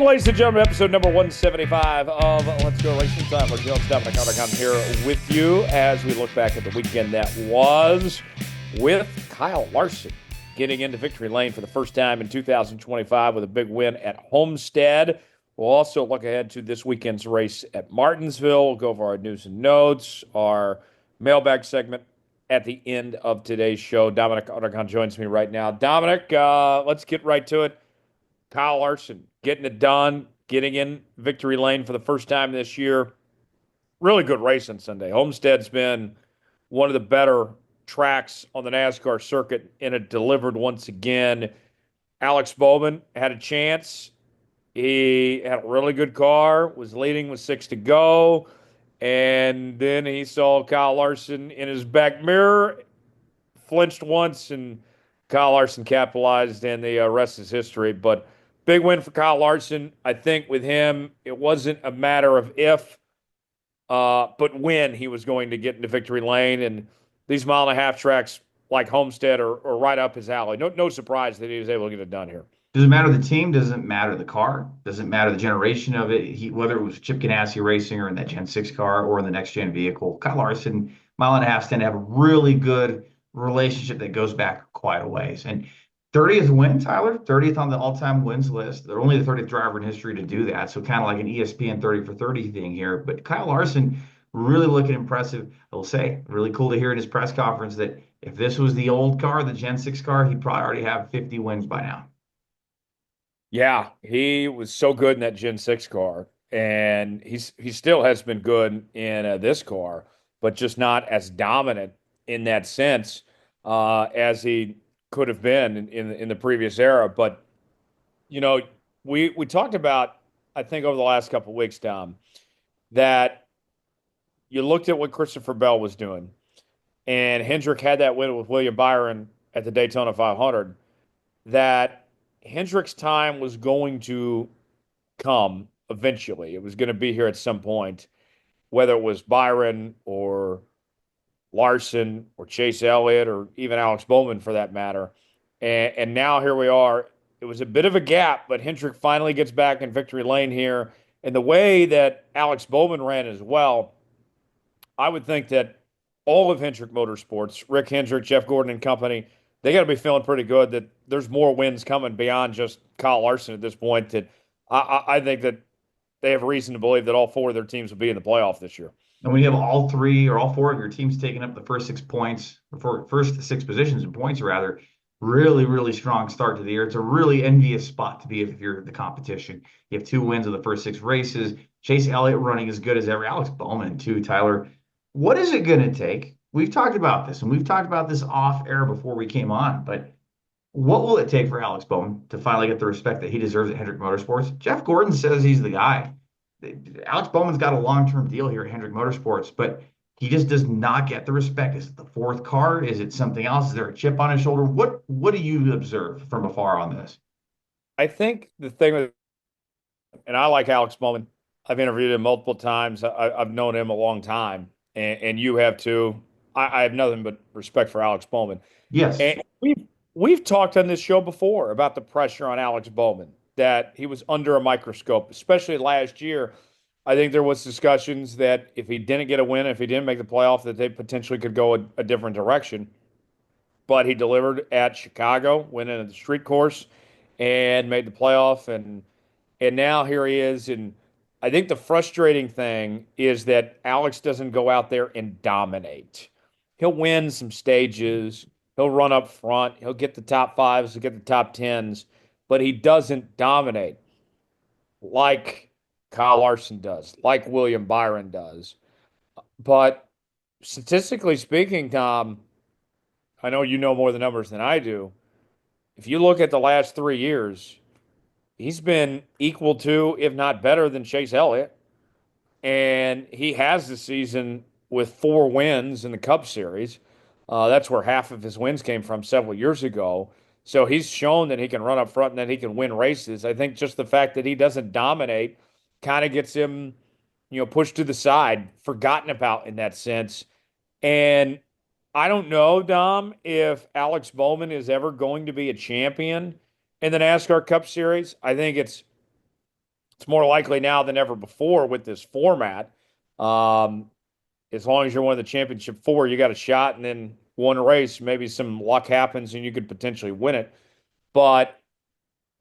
in, ladies and gentlemen, episode number 175 of Let's Go Racing Time. Jones and Dominic Aragon here with you as we look back at the weekend that was with Kyle Larson getting into victory lane for the first time in 2025 with a big win at Homestead. We'll also look ahead to this weekend's race at Martinsville. We'll go over our news and notes, our mailbag segment at the end of today's show. Dominic Aragon joins me right now. Dominic, let's get right to it. Kyle Larson getting it done, getting in victory lane for the first time this year. Really good race on Sunday. Homestead's been one of the better tracks on the NASCAR circuit, and it delivered once again. Alex Bowman had a chance. He had a really good car, was leading with 6 to go, and then he saw Kyle Larson in his back mirror, flinched once, and Kyle Larson capitalized, and the rest is history. But big win for Kyle Larson. I think with him, it wasn't a matter of if, but when he was going to get into victory lane. And these mile-and-a-half tracks like Homestead are right up his alley. No surprise that he was able to get it done here. Doesn't matter the team, doesn't matter the car, doesn't matter the generation of it. Whether it was Chip Ganassi Racing or in that Gen 6 car or in the next gen vehicle, Kyle Larson, mile and a half tend to have a really good relationship that goes back quite a ways. And 30th win, Tyler, 30th on the all-time wins list. They're only the 30th driver in history to do that. So kind of like an ESPN 30 for 30 thing here. But Kyle Larson really looking impressive. I will say, really cool to hear in his press conference that if this was the old car, the Gen 6 car, he'd probably already have 50 wins by now. Yeah, he was so good in that Gen 6 car, and he still has been good in this car, but just not as dominant in that sense as he could have been in the previous era. But you know, we talked about, I think, over the last couple of weeks, Dom, that you looked at what Christopher Bell was doing, and Hendrick had that win with William Byron at the Daytona 500. That Hendrick's time was going to come eventually. It was going to be here at some point, whether it was Byron or Larson or Chase Elliott or even Alex Bowman for that matter. And now here we are. It was a bit of a gap, but Hendrick finally gets back in victory lane here. And the way that Alex Bowman ran as well, I would think that all of Hendrick Motorsports, Rick Hendrick, Jeff Gordon and company, they got to be feeling pretty good that there's more wins coming beyond just Kyle Larson at this point. That I think that they have reason to believe that all four of their teams will be in the playoff this year. And when you have all three or all four of your teams taking up the first 6 points, or first 6 positions in points, rather, really, really strong start to the year. It's a really envious spot to be if you're the competition. You have 2 wins of the first 6 races. Chase Elliott running as good as ever. Alex Bowman, too, Tyler. What is it going to take? We've talked about this, and we've talked about this off air before we came on, but what will it take for Alex Bowman to finally get the respect that he deserves at Hendrick Motorsports? Jeff Gordon says he's the guy. Alex Bowman's got a long-term deal here at Hendrick Motorsports, but he just does not get the respect. Is it the fourth car? Is it something else? Is there a chip on his shoulder? What do you observe from afar on this? I think the thing with, and I like Alex Bowman. I've interviewed him multiple times. I've known him a long time, and you have too. I have nothing but respect for Alex Bowman. Yes. And we've talked on this show before about the pressure on Alex Bowman, that he was under a microscope, especially last year. I think there was discussions that if he didn't get a win, if he didn't make the playoff, that they potentially could go a different direction. But he delivered at Chicago, winning at the street course, and made the playoff. And now here he is. And I think the frustrating thing is that Alex doesn't go out there and dominate. He'll win some stages. He'll run up front. He'll get the top fives. He'll get the top tens. But he doesn't dominate like Kyle Larson does, like William Byron does. But statistically speaking, Tom, I know you know more the numbers than I do. If you look at the last 3 years, he's been equal to, if not better than Chase Elliott. And he has the season with 4 wins in the Cup Series. That's where half of his wins came from several years ago. So he's shown that he can run up front and that he can win races. I think just the fact that he doesn't dominate kind of gets him, pushed to the side, forgotten about in that sense. And I don't know, Dom, if Alex Bowman is ever going to be a champion in the NASCAR Cup Series. I think it's it's more likely now than ever before with this format. Um, as long as you're one of the championship four, you got a shot, and then one race, maybe some luck happens and you could potentially win it. But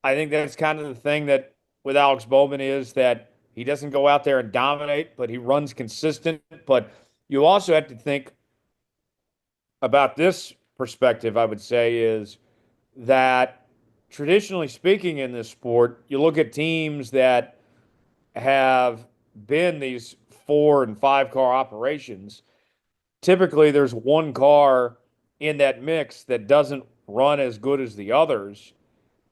I think that's kind of the thing that with Alex Bowman is that he doesn't go out there and dominate, but he runs consistent. But you also have to think about this perspective, I would say, is that traditionally speaking in this sport, you look at teams that have been these 4 and 5 car operations. Typically, there's one car in that mix that doesn't run as good as the others.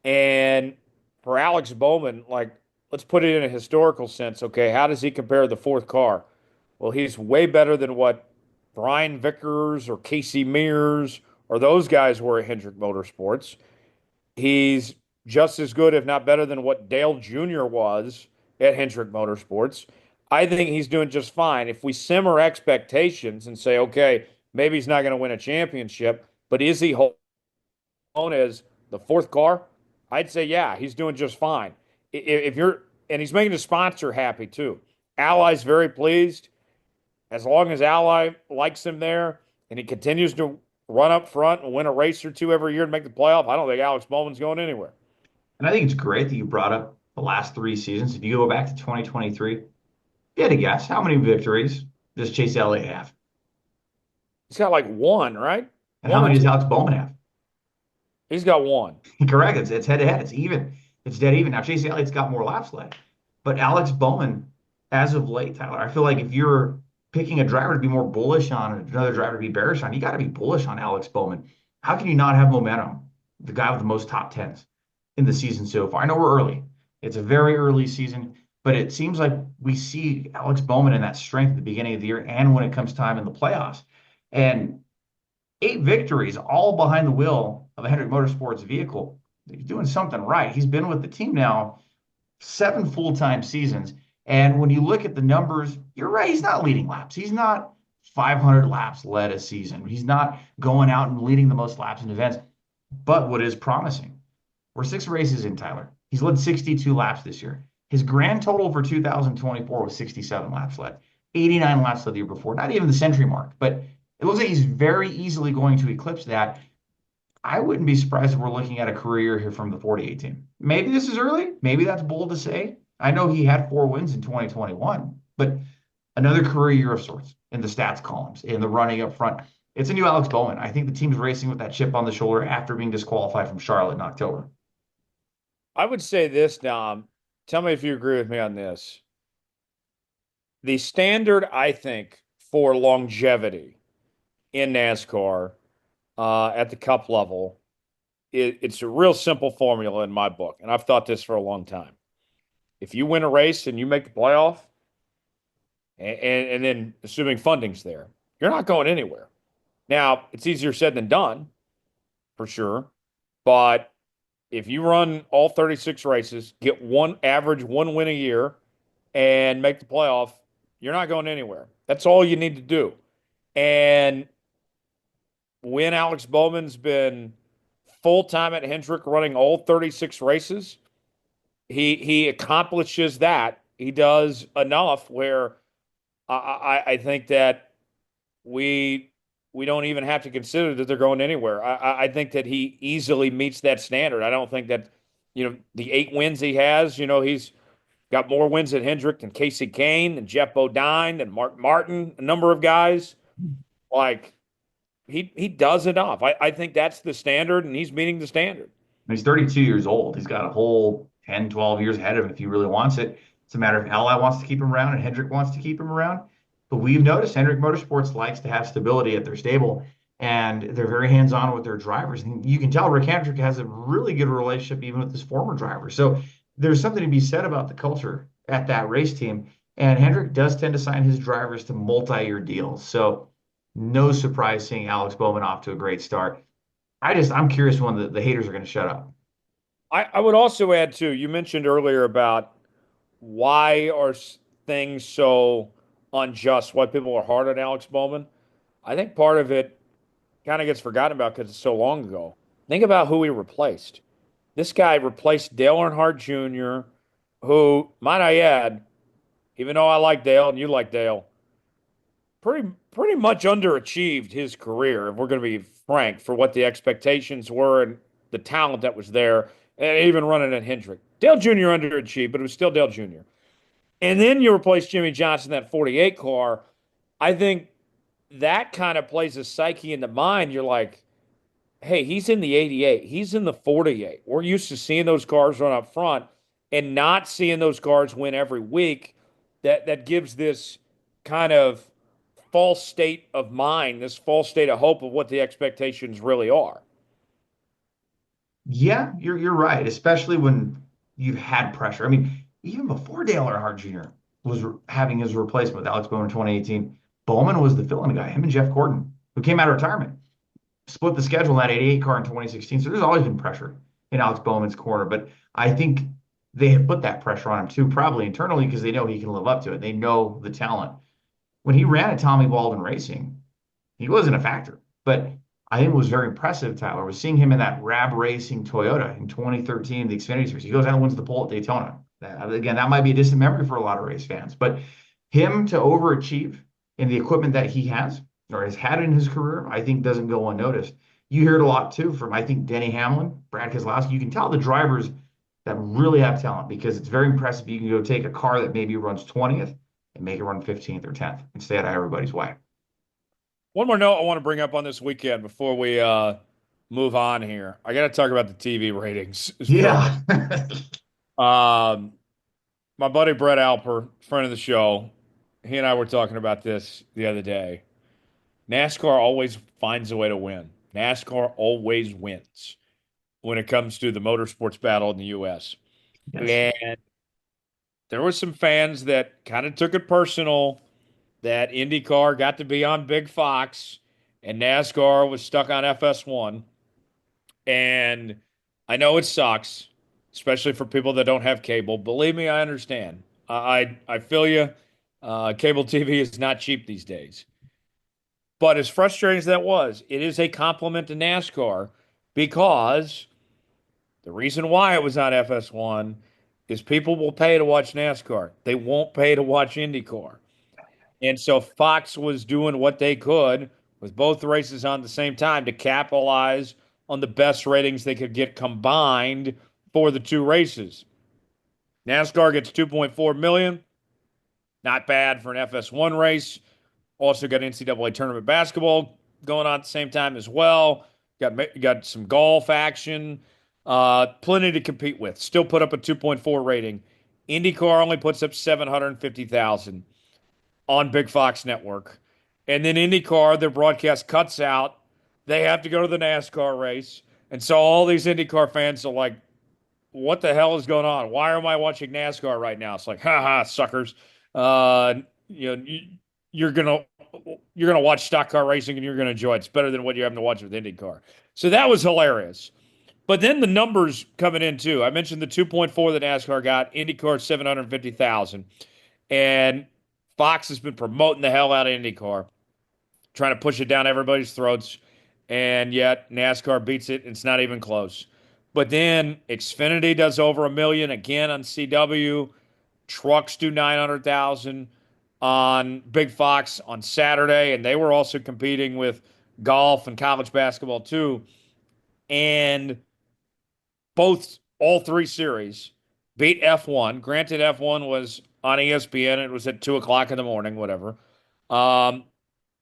And for Alex Bowman, like, let's put it in a historical sense. Okay, how does he compare to the fourth car? Well, he's way better than what Brian Vickers or Casey Mears or those guys were at Hendrick Motorsports. He's just as good, if not better, than what Dale Jr. was at Hendrick Motorsports. I think he's doing just fine. If we simmer expectations and say, okay, maybe he's not going to win a championship, but is he on as the fourth car? I'd say, yeah, he's doing just fine. If you're, and he's making the sponsor happy too. Ally's very pleased. As long as Ally likes him there and he continues to run up front and win a race or two every year to make the playoff, I don't think Alex Bowman's going anywhere. And I think it's great that you brought up the last 3 seasons. If you go back to 2023, if you had to guess, how many victories does Chase Elliott have? He's got like one, right? And how One or many does two. Alex Bowman have? He's got one. Correct. It's head to head. It's even. It's dead even. Now, Chase Elliott's got more laps led. But Alex Bowman, as of late, Tyler, I feel like if you're picking a driver to be more bullish on and another driver to be bearish on, you got to be bullish on Alex Bowman. How can you not have momentum? The guy with the most top tens in the season so far. I know we're early. It's a very early season, but it seems like we see Alex Bowman in that strength at the beginning of the year and when it comes time in the playoffs. And 8 victories, all behind the wheel of a Hendrick Motorsports vehicle. He's doing something right. He's been with the team now 7 full-time seasons. And when you look at the numbers, you're right. He's not leading laps. He's not 500 laps led a season. He's not going out and leading the most laps in events. But what is promising, we're 6 races in, Tyler. He's led 62 laps this year. His grand total for 2024 was 67 laps led, 89 laps led the year before, not even the century mark. But it looks like he's very easily going to eclipse that. I wouldn't be surprised if we're looking at a career here from the 48 team. Maybe this is early. Maybe that's bold to say. I know he had 4 wins in 2021, but another career year of sorts in the stats columns, in the running up front. It's a new Alex Bowman. I think the team's racing with that chip on the shoulder after being disqualified from Charlotte in October. I would say this, Dom. Tell me if you agree with me on this. The standard, I think, for longevity in NASCAR at the cup level, it's a real simple formula in my book. And I've thought this for a long time. If you win a race and you make the playoff, and then assuming funding's there, you're not going anywhere. Now, it's easier said than done, for sure. But if you run all 36 races, get one average 1 win a year, and make the playoff, you're not going anywhere. That's all you need to do. And when Alex Bowman's been full time at Hendrick running all 36 races, he accomplishes that. He does enough where I think that we we don't even have to consider that they're going anywhere. I think that he easily meets that standard. I don't think that, the 8 wins he has, he's got more wins at Hendrick than Casey Kane, than Jeff Bodine, than Mark Martin, a number of guys. Like, he does enough. I think that's the standard, and he's meeting the standard. He's 32 years old. He's got a whole 10, 12 years ahead of him if he really wants it. It's a matter of Ally wants to keep him around and Hendrick wants to keep him around. But we've noticed Hendrick Motorsports likes to have stability at their stable, and they're very hands-on with their drivers. And you can tell Rick Hendrick has a really good relationship even with his former drivers. So there's something to be said about the culture at that race team. And Hendrick does tend to sign his drivers to multi-year deals. So no surprise seeing Alex Bowman off to a great start. I'm curious when the haters are going to shut up. I would also add, too, you mentioned earlier about why are things so unjust, why people are hard on Alex Bowman. I think part of it kind of gets forgotten about because it's so long ago. Think about who he replaced. This guy replaced Dale Earnhardt Jr., who, might I add, even though I like Dale and you like Dale, pretty much underachieved his career, if we're going to be frank, for what the expectations were and the talent that was there, and even running at Hendrick. Dale Jr. underachieved, but it was still Dale Jr. And then you replace Jimmy Johnson in that 48 car. I think that kind of plays a psyche in the mind. You're like, hey, he's in the 88, he's in the 48. We're used to seeing those cars run up front and not seeing those cars win every week. That gives this kind of false state of mind, this false state of hope of what the expectations really are. Yeah, you're right, especially when you've had pressure. I mean, even before Dale Earnhardt Jr. was having his replacement with Alex Bowman in 2018, Bowman was the fill-in guy, him and Jeff Gordon, who came out of retirement, split the schedule in that 88 car in 2016. So there's always been pressure in Alex Bowman's corner, but I think they have put that pressure on him too, probably internally because they know he can live up to it. They know the talent. When he ran at Tommy Baldwin Racing, he wasn't a factor. But I think it was very impressive, Tyler, was seeing him in that Rab Racing Toyota in 2013, the Xfinity Series. He goes out and wins the pole at Daytona. Again, that might be a distant memory for a lot of race fans, but him to overachieve in the equipment that he has or has had in his career, I think doesn't go unnoticed. You hear it a lot too from, I think, Denny Hamlin, Brad Keselowski. You can tell the drivers that really have talent because it's very impressive. You can go take a car that maybe runs 20th and make it run 15th or 10th and stay out of everybody's way. One more note I want to bring up on this weekend before we move on here. I got to talk about the TV ratings for a Yeah. minute. Um, my buddy Brett Alper, friend of the show, he and I were talking about this the other day. NASCAR always finds a way to win. NASCAR always wins when it comes to the motorsports battle in the U.S. Yes. And there were some fans that kind of took it personal that IndyCar got to be on Big Fox and NASCAR was stuck on FS1. And I know it sucks, especially for people that don't have cable. Believe me, I understand. I feel you. Cable TV is not cheap these days. But as frustrating as that was, it is a compliment to NASCAR because the reason why it was on FS1 is people will pay to watch NASCAR. They won't pay to watch IndyCar. And so Fox was doing what they could with both races on the same time to capitalize on the best ratings they could get combined for the two races. NASCAR gets 2.4 million, not bad for an FS1 race. Also got NCAA tournament basketball going on at the same time as well. Got some golf action, plenty to compete with. Still put up a 2.4 rating. IndyCar only puts up 750,000 on Big Fox Network. And then IndyCar, their broadcast cuts out. They have to go to the NASCAR race. And so all these IndyCar fans are like, what the hell is going on? Why am I watching NASCAR right now? It's like, haha, suckers. Uh, you know, you're gonna you're gonna watch stock car racing and you're gonna enjoy it. It's better than what you're having to watch with IndyCar. So that was hilarious. But then the numbers coming in too. I mentioned the 2.4 that NASCAR got, IndyCar 750,000. And Fox has been promoting the hell out of IndyCar, trying to push it down everybody's throats. And yet NASCAR beats it. It's not even close. But then Xfinity does over a million again on CW. Trucks do 900,000 on Big Fox on Saturday. And they were also competing with golf and college basketball too. And all three series beat F1. Granted, F1 was on ESPN. It was at 2 o'clock in the morning, whatever. Um,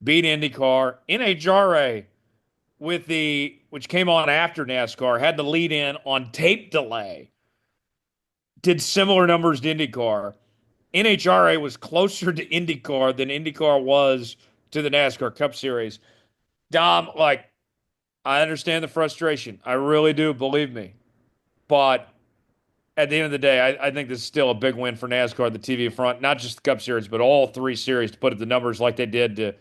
Beat IndyCar. NHRA which came on after NASCAR, had the lead in on tape delay. Did similar numbers to IndyCar. NHRA was closer to IndyCar than IndyCar was to the NASCAR Cup Series. Dom, like, I understand the frustration. I really do, believe me. But at the end of the day, I think this is still a big win for NASCAR, the TV front, not just the Cup Series, but all three series to put up the numbers like they did to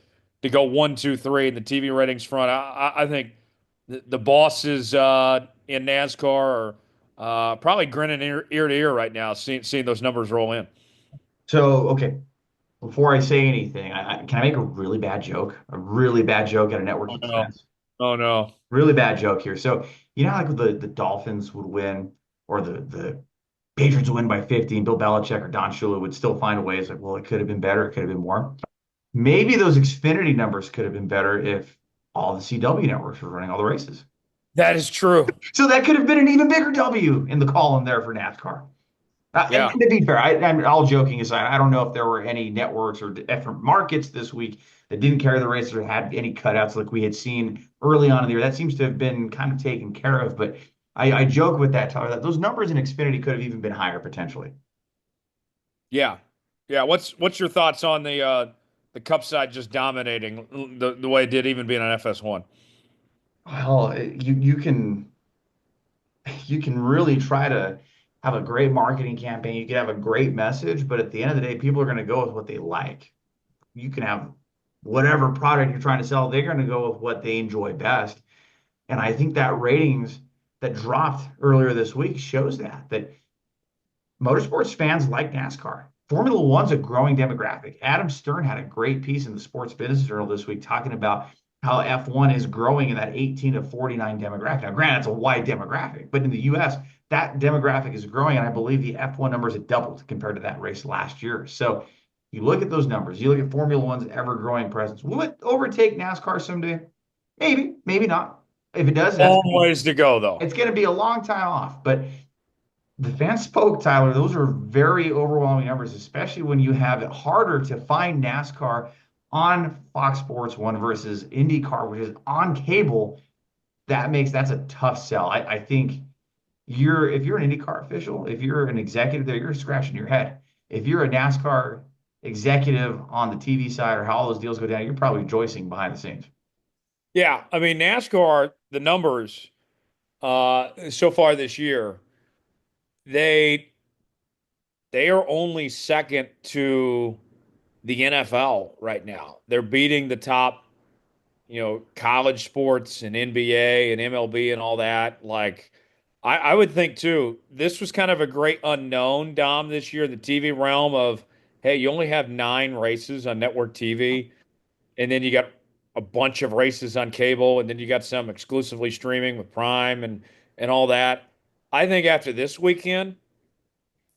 go 1, 2, 3 in the TV ratings front. I think the bosses in NASCAR are probably grinning ear to ear right now, seeing those numbers roll in. So, okay, before I say anything, can I make a really bad joke? A really bad joke at a network's Oh no! expense? Oh no! Really bad joke here. So, like the Dolphins would win or the Patriots win by 50 and Bill Belichick or Don Shula would still find a way. It's like, well, it could have been better. It could have been more. Maybe those Xfinity numbers could have been better if all the CW networks were running all the races. That is true. So that could have been an even bigger W in the column there for NASCAR. And Yeah. to be fair, I'm all joking aside, I don't know if there were any networks or different markets this week that didn't carry the races or had any cutouts like we had seen early on in the year. That seems to have been kind of taken care of. But I joke with that, Tyler, that those numbers in Xfinity could have even been higher potentially. Yeah. Yeah. What's your thoughts on the Cup side just dominating the way it did, even being on FS1? Well, you can really try to have a great marketing campaign. You can have a great message, but at the end of the day, people are going to go with what they like. You can have whatever product you're trying to sell, they're going to go with what they enjoy best. And I think that ratings that dropped earlier this week shows that motorsports fans like NASCAR. Formula One's a growing demographic. Adam Stern had a great piece in the Sports Business Journal this week talking about how F1 is growing in that 18 to 49 demographic. Now, granted, it's a wide demographic, but in the US, that demographic is growing. And I believe the F1 numbers have doubled compared to that race last year. So you look at those numbers, you look at Formula One's ever growing presence. Will it overtake NASCAR someday? Maybe, maybe not. If it does, Long ways to go, though. it's going to be a long time off. But the fans spoke, Tyler. Those are very overwhelming numbers, especially when you have it harder to find NASCAR on Fox Sports 1 versus IndyCar, which is on cable. That's a tough sell. I think if you're an IndyCar official, if you're an executive there, you're scratching your head. If you're a NASCAR executive on the TV side or how all those deals go down, you're probably rejoicing behind the scenes. Yeah. I mean, NASCAR, the numbers so far this year, they they are only second to the NFL right now. They're beating the top, college sports and NBA and MLB and all that. Like, I would think too, this was kind of a great unknown, Dom, this year, the TV realm of, hey, you only have 9 races on network TV, and then you got a bunch of races on cable, and then you got some exclusively streaming with Prime and all that. I think after this weekend,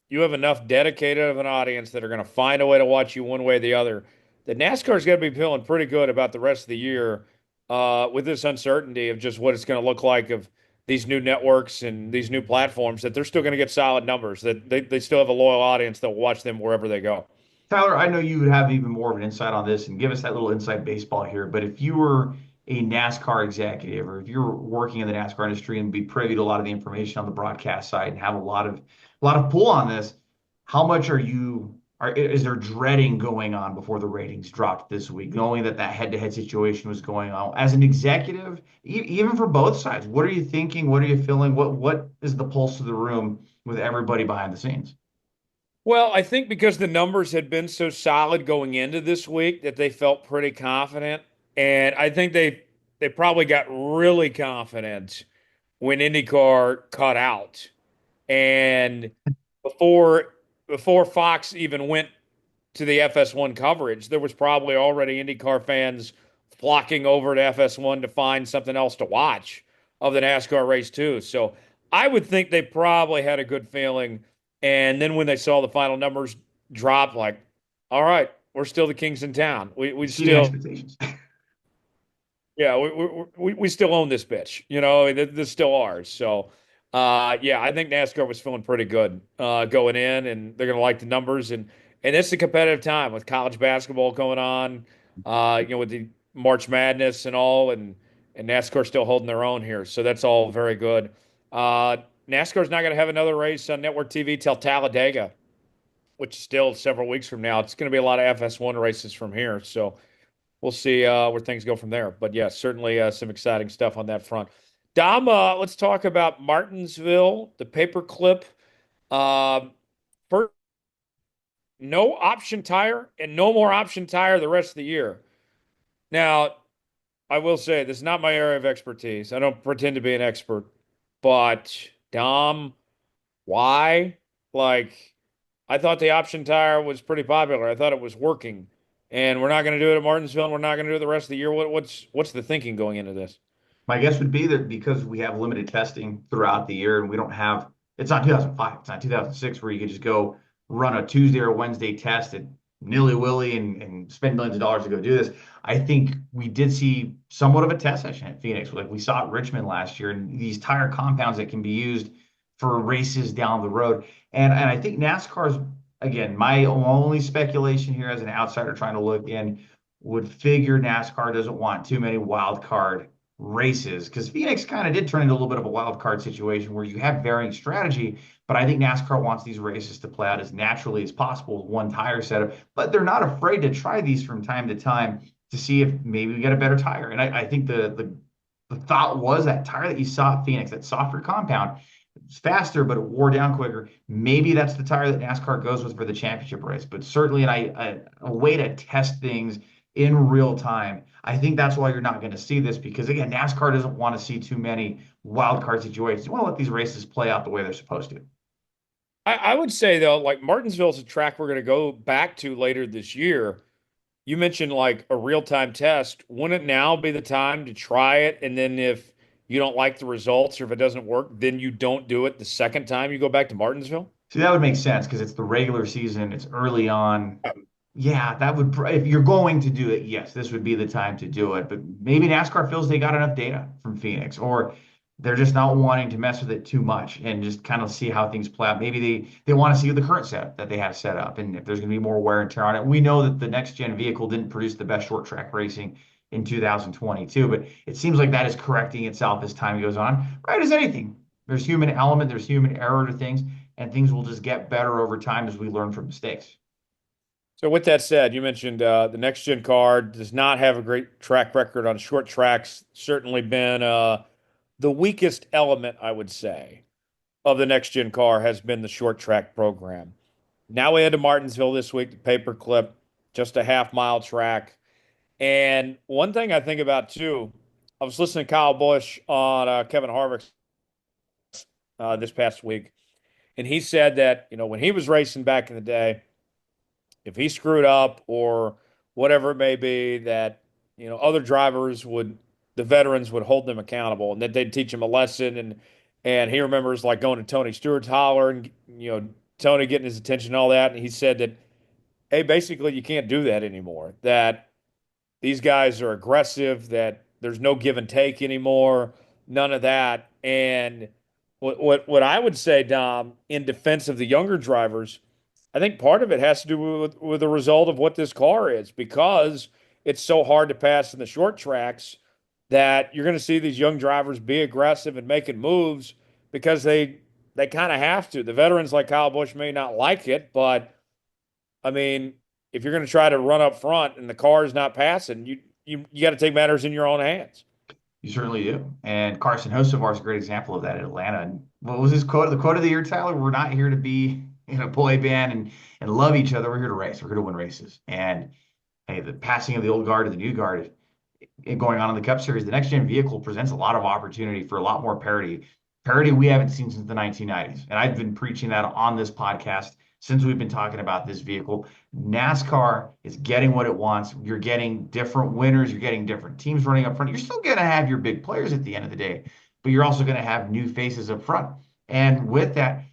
you have enough dedicated of an audience that are going to find a way to watch you one way or the other. The NASCAR's going to be feeling pretty good about the rest of the year with this uncertainty of just what it's going to look like of these new networks and these new platforms, that they're still going to get solid numbers, that they still have a loyal audience that will watch them wherever they go. Tyler, I know you would have even more of an insight on this and give us that little inside baseball here. But if you were a NASCAR executive or if you're working in the NASCAR industry and be privy to a lot of the information on the broadcast side and have a lot of pull on this, how much is there dreading going on before the ratings dropped this week, knowing that head-to-head situation was going on? As an executive, even for both sides, what are you thinking? What are you feeling? What is the pulse of the room with everybody behind the scenes? Well, I think because the numbers had been so solid going into this week that they felt pretty confident. And I think they probably got really confident when IndyCar cut out. And before before Fox even went to the FS1 coverage, there was probably already IndyCar fans flocking over to FS1 to find something else to watch of the NASCAR race too. So I would think they probably had a good feeling. And then when they saw the final numbers drop, like, all right, we're still the kings in town. We Exceeding still, expectations. yeah, we still own this bitch. This is still ours. So, yeah, I think NASCAR was feeling pretty good going in, and they're gonna like the numbers, and it's a competitive time with college basketball going on, with the March Madness and all, and NASCAR still holding their own here. So that's all very good. Uh, NASCAR's not gonna have another race on network TV till Talladega, which is still several weeks from now. It's gonna be a lot of FS1 races from here. So we'll see where things go from there. But yeah, certainly some exciting stuff on that front. Dom, let's talk about Martinsville, the paperclip. Um, First, no option tire and no more option tire the rest of the year. Now, I will say this is not my area of expertise. I don't pretend to be an expert, but Dom, why? Like, I thought the option tire was pretty popular. I thought it was working, and we're not going to do it at Martinsville. And we're not going to do it the rest of the year. What's the thinking going into this? My guess would be that because we have limited testing throughout the year and we don't have It's not 2005. It's not 2006 where you could just go run a Tuesday or Wednesday test at nilly-willy and spend millions of dollars to go do this. I think we did see somewhat of a test session at Phoenix. Like we saw at Richmond last year, and these tire compounds that can be used for races down the road. And I think NASCAR's, again, my only speculation here as an outsider trying to look in, would figure NASCAR doesn't want too many wild card races because Phoenix kind of did turn into a little bit of a wild card situation where you have varying strategy, but I think NASCAR wants these races to play out as naturally as possible with one tire setup, but they're not afraid to try these from time to time to see if maybe we get a better tire. And I think the thought was that tire that you saw at Phoenix, that softer compound, it's faster, but it wore down quicker. Maybe that's the tire that NASCAR goes with for the championship race, but certainly a way to test things in real time. I think that's why you're not going to see this because, again, NASCAR doesn't want to see too many wild card situations. You want to let these races play out the way they're supposed to. I would say though, like Martinsville's a track we're going to go back to later this year. You mentioned like a real-time test. Wouldn't now be the time to try it? And then if you don't like the results or if it doesn't work, then you don't do it the second time you go back to Martinsville? See, that would make sense because it's the regular season, it's early on. Yeah, that would, if you're going to do it, yes, this would be the time to do it. But maybe NASCAR feels they got enough data from Phoenix, or they're just not wanting to mess with it too much and just kind of see how things play out. Maybe they want to see the current setup that they have set up and if there's going to be more wear and tear on it. We know that the next gen vehicle didn't produce the best short track racing in 2022, but it seems like that is correcting itself as time goes on, right as anything. There's human element, there's human error to things, and things will just get better over time as we learn from mistakes. So with that said, you mentioned the next gen car does not have a great track record on short tracks. Certainly been the weakest element, I would say, of the next gen car has been the short track program. Now we head to Martinsville this week, the paperclip, just a half-mile track. And one thing I think about too, I was listening to Kyle Busch on Kevin Harvick's this past week, and he said that when he was racing back in the day, if he screwed up or whatever it may be, that other drivers would, the veterans would hold them accountable, and that they'd teach him a lesson. And he remembers like going to Tony Stewart's holler and Tony getting his attention and all that, and he said that hey, basically you can't do that anymore. That these guys are aggressive, that there's no give and take anymore, none of that. And what I would say, Dom, in defense of the younger drivers, I think part of it has to do with the result of what this car is because it's so hard to pass in the short tracks that you're going to see these young drivers be aggressive and making moves because they kind of have to. The veterans like Kyle Busch may not like it, but I mean, if you're going to try to run up front and the car is not passing, you got to take matters in your own hands. You certainly do. And Carson Hocevar is a great example of that at Atlanta. And what was his quote? The quote of the year, Tyler? We're not here to be in a boy band and love each other. We're here to race. We're here to win races. And hey, the passing of the old guard to the new guard going on in the Cup Series, the next gen vehicle presents a lot of opportunity for a lot more parity. Parity we haven't seen since the 1990s. And I've been preaching that on this podcast since we've been talking about this vehicle. NASCAR is getting what it wants. You're getting different winners. You're getting different teams running up front. You're still going to have your big players at the end of the day, but you're also going to have new faces up front. And with that,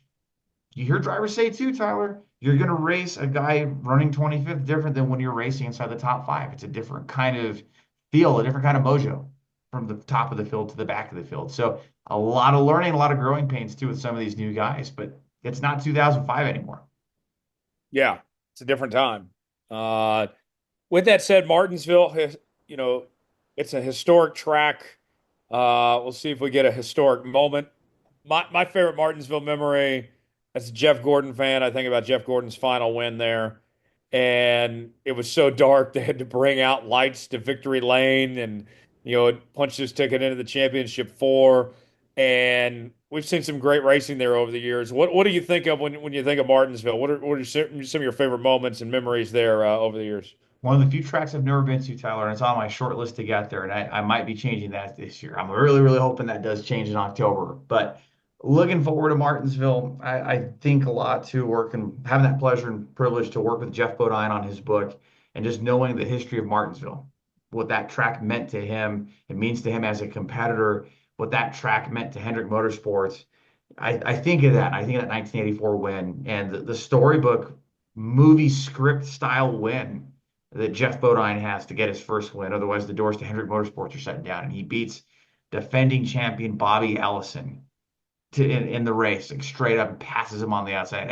you hear drivers say too, Tyler, you're going to race a guy running 25th different than when you're racing inside the top five. It's a different kind of feel, a different kind of mojo from the top of the field to the back of the field. So a lot of learning, a lot of growing pains too with some of these new guys, but it's not 2005 anymore. Yeah, it's a different time. With that said, Martinsville, you know, it's a historic track. We'll see if we get a historic moment. My favorite Martinsville memory as a Jeff Gordon fan, I think about Jeff Gordon's final win there. And it was so dark they had to bring out lights to Victory Lane and it punched his ticket into the championship four. And we've seen some great racing there over the years. What do you think of when you think of Martinsville? What are some of your favorite moments and memories there over the years? One of the few tracks I've never been to, Tyler, and it's on my short list to get there, and I might be changing that this year. I'm really, really hoping that does change in October. But looking forward to Martinsville, I think a lot to work and having that pleasure and privilege to work with Jeff Bodine on his book and just knowing the history of Martinsville, what that track meant to him, it means to him as a competitor, what that track meant to Hendrick Motorsports. I think of that. I think of that 1984 win and the storybook movie script style win that Jeff Bodine has to get his first win. Otherwise, the doors to Hendrick Motorsports are shut down, and he beats defending champion Bobby Allison in the race, like straight up and passes him on the outside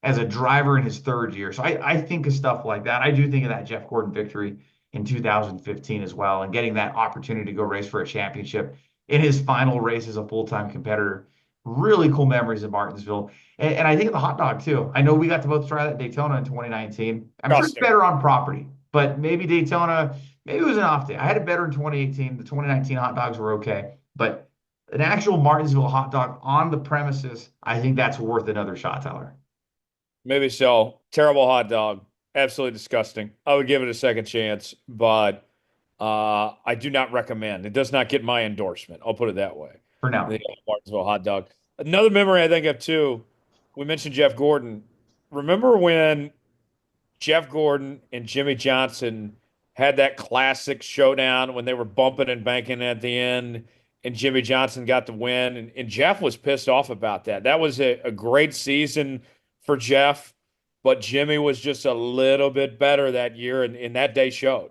as a driver in his third year. So I think of stuff like that. I do think of that Jeff Gordon victory in 2015 as well, and getting that opportunity to go race for a championship in his final race as a full-time competitor. Really cool memories of Martinsville. And I think of the hot dog too. I know we got to both try that Daytona in 2019. I'm sure it's Disgusting. better on property, but maybe Daytona, maybe it was an off day. I had it better in 2018. The 2019 hot dogs were okay, but an actual Martinsville hot dog on the premises, I think that's worth another shot, Tyler. Maybe so. Terrible hot dog. Absolutely disgusting. I would give it a second chance, but I do not recommend. It does not get my endorsement. I'll put it that way. For The now. Martinsville hot dog. Another memory I think of too, we mentioned Jeff Gordon. Remember when Jeff Gordon and Jimmy Johnson had that classic showdown when they were bumping and banking at the end, and Jimmy Johnson got the win, and Jeff was pissed off about that. That was a great season for Jeff, but Jimmy was just a little bit better that year, and that day showed.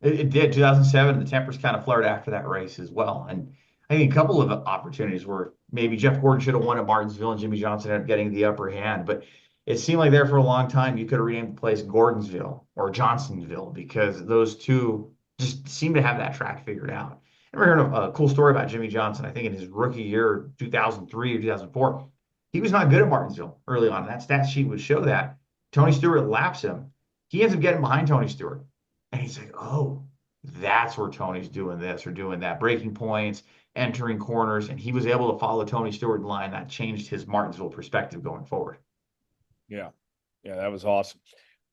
It did 2007. The tempers kind of flared after that race as well. And I think a couple of opportunities where maybe Jeff Gordon should have won at Martinsville and Jimmy Johnson ended up getting the upper hand. But it seemed like there for a long time you could have renamed the place Gordonsville or Johnsonville because those two just seem to have that track figured out. I remember hearing a cool story about Jimmy Johnson. I think in his rookie year, 2003 or 2004, he was not good at Martinsville early on. That stat sheet would show that. Tony Stewart laps him. He ends up getting behind Tony Stewart. And he's like, oh, that's where Tony's doing this or doing that, breaking points, entering corners. And he was able to follow Tony Stewart in line. That changed his Martinsville perspective going forward. Yeah. Yeah, that was awesome.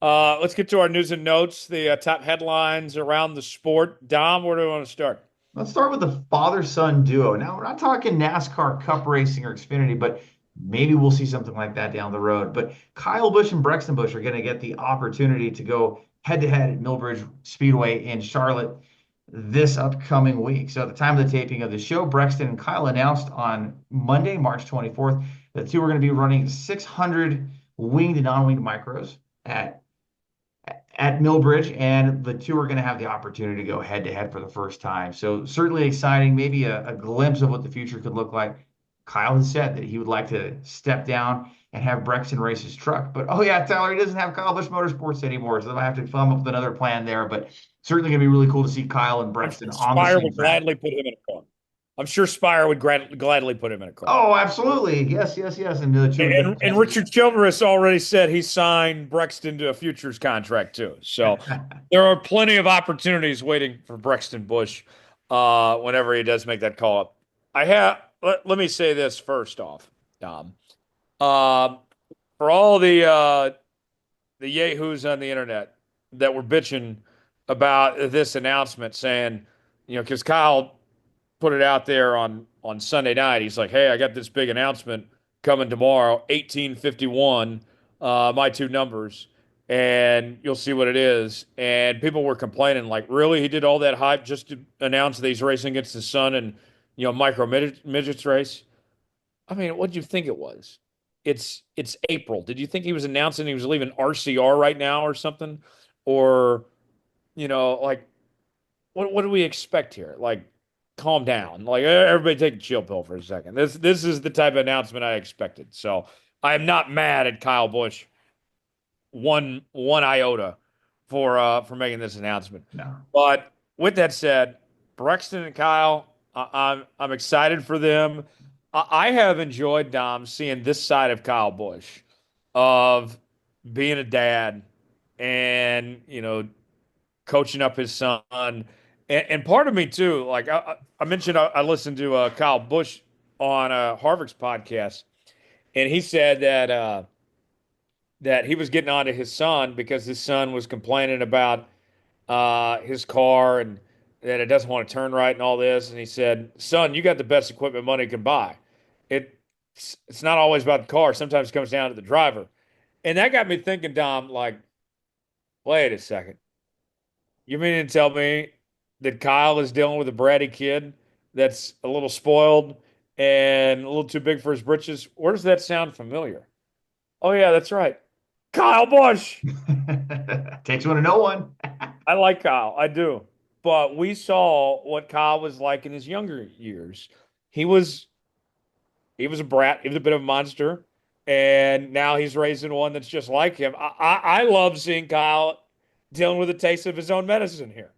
Let's get to our news and notes, the top headlines around the sport. Dom, where do we want to start? Let's start with the father-son duo. Now, we're not talking NASCAR Cup Racing or Xfinity, but maybe we'll see something like that down the road. But Kyle Busch and Brexton Busch are going to get the opportunity to go head-to-head at Millbridge Speedway in Charlotte this upcoming week. So at the time of the taping of the show, Brexton and Kyle announced on Monday, March 24th, that the two are going to be running 600 winged and non-winged micros at Millbridge, and the two are going to have the opportunity to go head to head for the first time. So certainly exciting, maybe a glimpse of what the future could look like. Kyle has said that he would like to step down and have Brexton race his truck. But oh yeah, Tyler, he doesn't have Kyle Busch Motorsports anymore, so they'll have to come up with another plan there. But certainly going to be really cool to see Kyle and I'm sure Brexton on the Spire same would track. gladly put him in a car. I'm sure Spire would gladly put him in a car. Oh, absolutely. Yes, yes, yes. And the two would get a And chance to do Richard Childress already said he signed Brexton to a futures contract too. So that. there are plenty of opportunities waiting for Brexton Bush whenever he does make that call up. Let me say this first off, Dom. Uh, for all the yahoos on the internet that were bitching about this announcement, saying, because Kyle put it out there on Sunday night. He's like, "Hey, I got this big announcement coming tomorrow, 1851, my two numbers, and you'll see what it is." And people were complaining, like, "Really? He did all that hype just to announce that he's racing against his son and micro midgets race?" I mean, what did you think it was? It's April. Did you think he was announcing he was leaving RCR right now or something? Or, like what do we expect here? Like, calm down. Like, everybody take a chill pill for a second. This is the type of announcement I expected. So I am not mad at Kyle Busch one iota for making this announcement. No. But with that said, Brexton and Kyle, I'm excited for them. I have enjoyed, Dom, seeing this side of Kyle Busch of being a dad and coaching up his son. And part of me too, like I mentioned, I listened to Kyle Busch on Harvick's podcast, and he said that he was getting on to his son because his son was complaining about his car and that it doesn't want to turn right and all this. And he said, "Son, you got the best equipment money can buy. It's not always about the car. Sometimes it comes down to the driver." And that got me thinking, Dom, like, wait a second. You mean to tell me that Kyle is dealing with a bratty kid that's a little spoiled and a little too big for his britches. Where does that sound familiar? Oh yeah, that's right. Kyle Busch. Takes one to know one. I like Kyle. I do. But we saw what Kyle was like in his younger years. He was he was a brat. He was a bit of a monster. And now he's raising one that's just like him. I love seeing Kyle dealing with a taste of his own medicine here.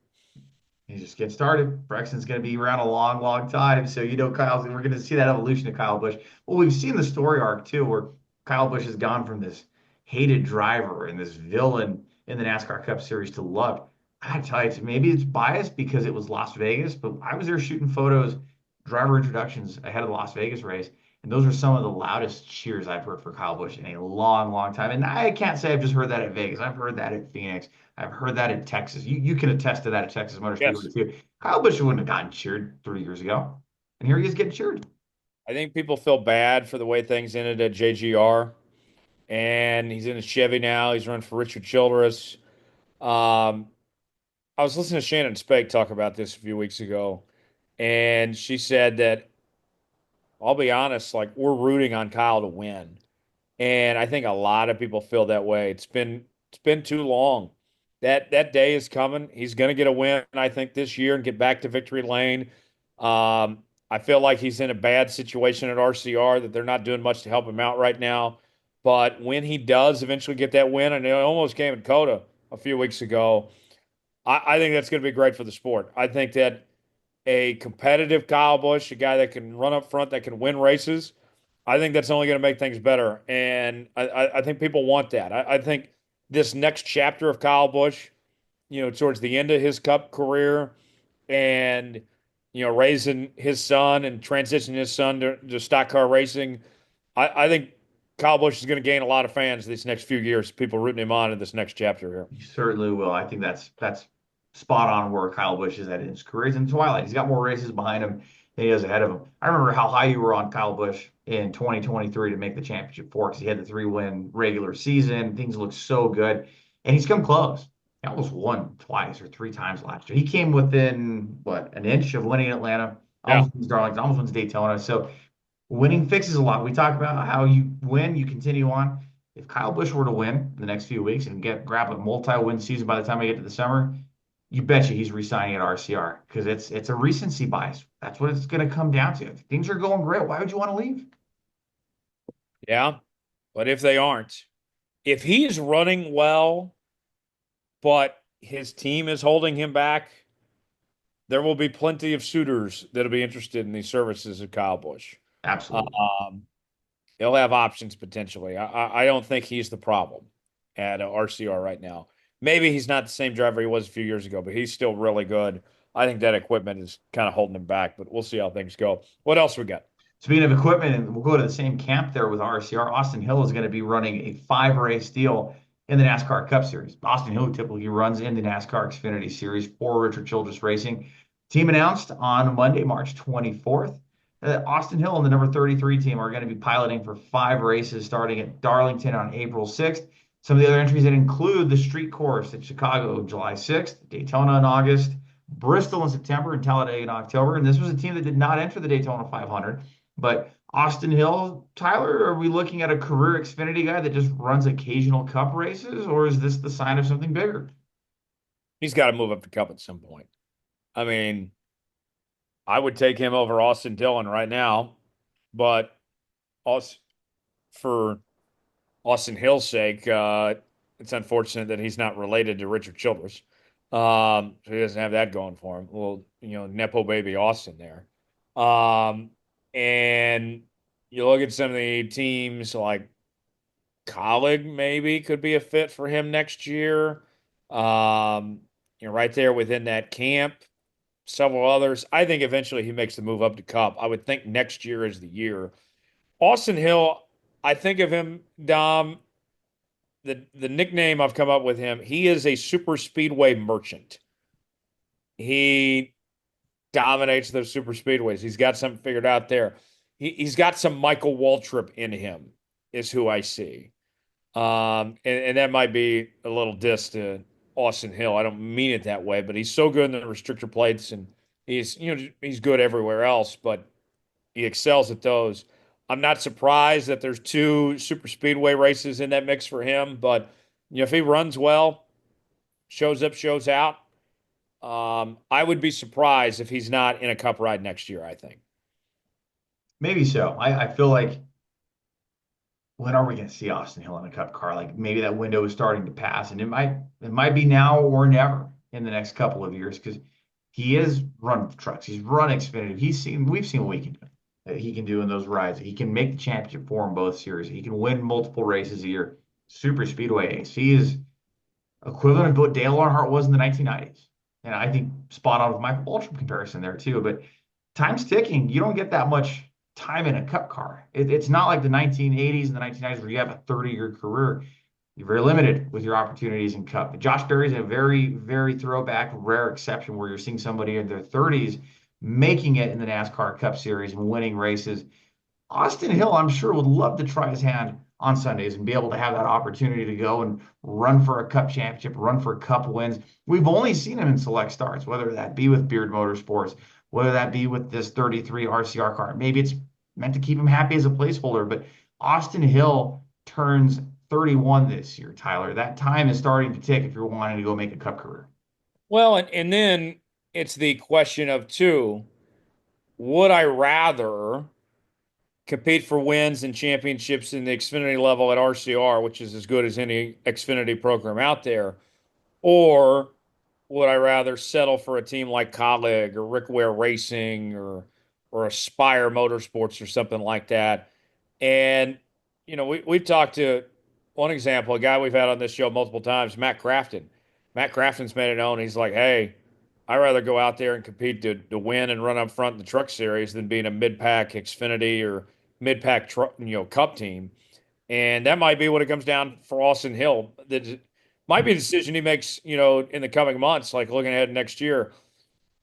He's just getting started. Brexton's going to be around a long, long time. So, we're going to see that evolution of Kyle Busch. Well, we've seen the story arc too, where Kyle Busch has gone from this hated driver and this villain in the NASCAR Cup Series to loved. I tell you, maybe it's biased because it was Las Vegas, but I was there shooting photos, driver introductions ahead of the Las Vegas race. And those are some of the loudest cheers I've heard for Kyle Busch in a long, long time. And I can't say I've just heard that at Vegas. I've heard that at Phoenix. I've heard that in Texas. You can attest to that at Texas Motor Speedway Yes. too. Kyle Busch wouldn't have gotten cheered 3 years ago, and here he is getting cheered. I think people feel bad for the way things ended at JGR. And he's in a Chevy now. He's running for Richard Childress. Um, I was listening to Shannon Spake talk about this a few weeks ago, and she said that I'll be honest, like we're rooting on Kyle to win. And I think a lot of people feel that way. It's been too long. That day is coming. He's going to get a win, I think, this year and get back to victory lane. I feel like he's in a bad situation at RCR that they're not doing much to help him out right now. But when he does eventually get that win, and it almost came in Coda a few weeks ago, I think that's going to be great for the sport. I think that a competitive Kyle Busch, a guy that can run up front, that can win races, I think that's only going to make things better. And I think people want that. I think this next chapter of Kyle Busch, towards the end of his Cup career and, raising his son and transitioning his son to stock car racing, I think Kyle Busch is going to gain a lot of fans these next few years, people rooting him on in this next chapter here. He certainly will. I think that's spot on where Kyle Busch is at in his career. He's in the twilight. He's got more races behind him than he has ahead of him. I remember how high you were on Kyle Busch in 2023 to make the championship four because he had the 3-win regular season. Things looked so good, and he's come close. He almost won twice or 3 times last year. He came within what an inch of winning Atlanta. Yeah. Almost wins Darlington. Almost wins Daytona. So winning fixes a lot. We talk about how you win, you continue on. If Kyle Busch were to win in the next few weeks and grab a multi-win season by the time we get to the summer, you betcha he's re-signing at RCR because it's a recency bias. That's what it's going to come down to. If things are going great, why would you want to leave? Yeah. But if they aren't, if he's running well, but his team is holding him back, there will be plenty of suitors that'll be interested in these services of Kyle Busch. Absolutely. Um, he'll have options potentially. I don't think he's the problem at RCR right now. Maybe he's not the same driver he was a few years ago, but he's still really good. I think that equipment is kind of holding him back, but we'll see how things go. What else we got? Speaking of equipment, and we'll go to the same camp there with RCR, Austin Hill is going to be running a 5-race deal in the NASCAR Cup Series. Austin Hill typically runs in the NASCAR Xfinity Series for Richard Childress Racing. Team announced on Monday, March 24th, that Austin Hill and the number 33 team are going to be piloting for 5 races starting at Darlington on April 6th. Some of the other entries that include the street course at Chicago, July 6th, Daytona in August, Bristol in September, and Talladega in October. And this was a team that did not enter the Daytona 500. But Austin Hill, Tyler, are we looking at a career Xfinity guy that just runs occasional Cup races, or is this the sign of something bigger? He's got to move up the cup at some point. I mean, I would take him over Austin Dillon right now, but also for Austin Hill's sake, it's unfortunate that he's not related to Richard Childress. So he doesn't have that going for him. Well, Nepo baby Austin there. And you look at some of the teams like Colleague maybe could be a fit for him next year. Right there within that camp, several others. I think eventually he makes the move up to Cup. I would think next year is the year. Austin Hill, I think of him, Dom, the nickname I've come up with him, he is a super speedway merchant. He dominates those super speedways. He's got something figured out there. He's got some Michael Waltrip in him, is who I see. And that might be a little diss to Austin Hill. I don't mean it that way, but he's so good in the restrictor plates and he's good everywhere else. But He excels at those. I'm not surprised that there's two super speedway races in that mix for him, but if he runs well, shows up, shows out, I would be surprised if he's not in a cup ride next year, I think. Maybe so. I feel like when are we going to see Austin Hill in a cup car? Like maybe that window is starting to pass, and it might be now or never in the next couple of years because he is run trucks, he's run Xfinity, we've seen what he can do. That he can do in those rides. He can make the championship for him both series. He can win multiple races a year. Super speedway ace. He is equivalent to what Dale Earnhardt was in the 1990s, and I think spot on with Michael Waltrip comparison there too. But time's ticking. You don't get that much time in a cup car. It's not like the 1980s and the 1990s where you have a 30-year career. You're very limited with your opportunities in cup. Josh Berry's a very, very throwback, rare exception where you're seeing somebody in their 30s making it in the NASCAR Cup Series and winning races. Austin Hill, I'm sure, would love to try his hand on Sundays and be able to have that opportunity to go and run for a cup championship, run for cup wins. We've only seen him in select starts, whether that be with Beard Motorsports, whether that be with this 33 RCR car. Maybe it's meant to keep him happy as a placeholder, but Austin Hill turns 31 this year, Tyler. That time is starting to tick if you're wanting to go make a cup career. Well, and then it's the question of two, would I rather compete for wins and championships in the Xfinity level at RCR, which is as good as any Xfinity program out there, or would I rather settle for a team like Colleague or Rick Ware Racing or Aspire Motorsports or something like that? And we've talked to one example, a guy we've had on this show multiple times, Matt Crafton. Matt Crafton's made it known. He's like, hey, I'd rather go out there and compete to win and run up front in the truck series than being a mid-pack Xfinity or mid-pack truck, cup team. And that might be what it comes down for Austin Hill. That might be a decision he makes, in the coming months, like looking ahead next year.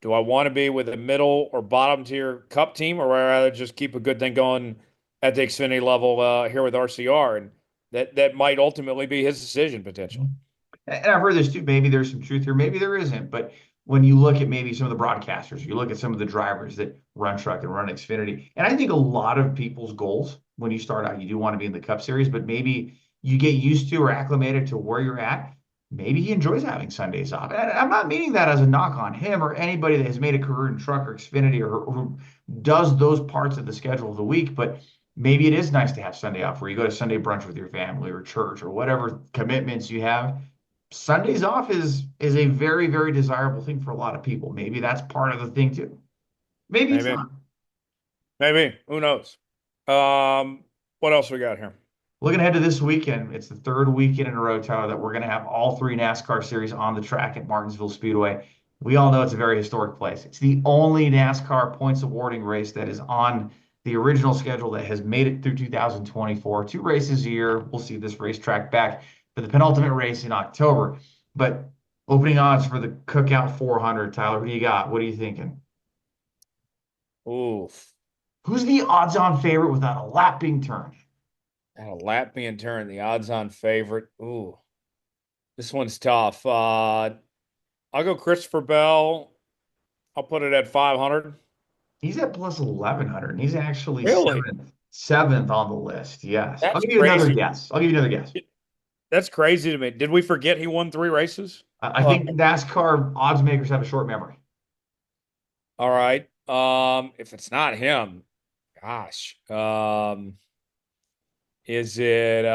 Do I want to be with a middle or bottom tier cup team, or would I rather just keep a good thing going at the Xfinity level here with RCR? And that might ultimately be his decision potentially. And I've heard this too. Maybe there's some truth here, maybe there isn't. But when you look at maybe some of the broadcasters, you look at some of the drivers that run truck and run Xfinity, and I think a lot of people's goals when you start out, you do want to be in the Cup Series, but maybe you get used to or acclimated to where you're at. Maybe he enjoys having Sundays off. And I'm not meaning that as a knock on him or anybody that has made a career in truck or Xfinity or who does those parts of the schedule of the week, but maybe it is nice to have Sunday off where you go to Sunday brunch with your family or church or whatever commitments you have. Sundays off is a very, very desirable thing for a lot of people. Maybe that's part of the thing too. Maybe it's Maybe, not. maybe, who knows? What else we got here? Looking ahead to this weekend, it's the third weekend in a row, Tyler, that we're going to have all three NASCAR series on the track at Martinsville Speedway. We all know it's a very historic place. It's the only NASCAR points awarding race that is on the original schedule that has made it through 2024. Two races a year. We'll see this racetrack back for the penultimate race in October. But opening odds for the Cookout 400, Tyler, who do you got? What are you thinking? Oof. Who's the odds-on favorite without a lap being turned? And a lap being turned, the odds-on favorite. Ooh, this one's tough. I'll go Christopher Bell. I'll put it at 500. He's at plus 1100, and he's actually Really? seventh on the list. Yes. I'll That's give you another crazy. guess. I'll give you another guess. That's crazy to me. Did we forget he won three races? I think NASCAR odds makers have a short memory. All right. If it's not him, gosh. Is it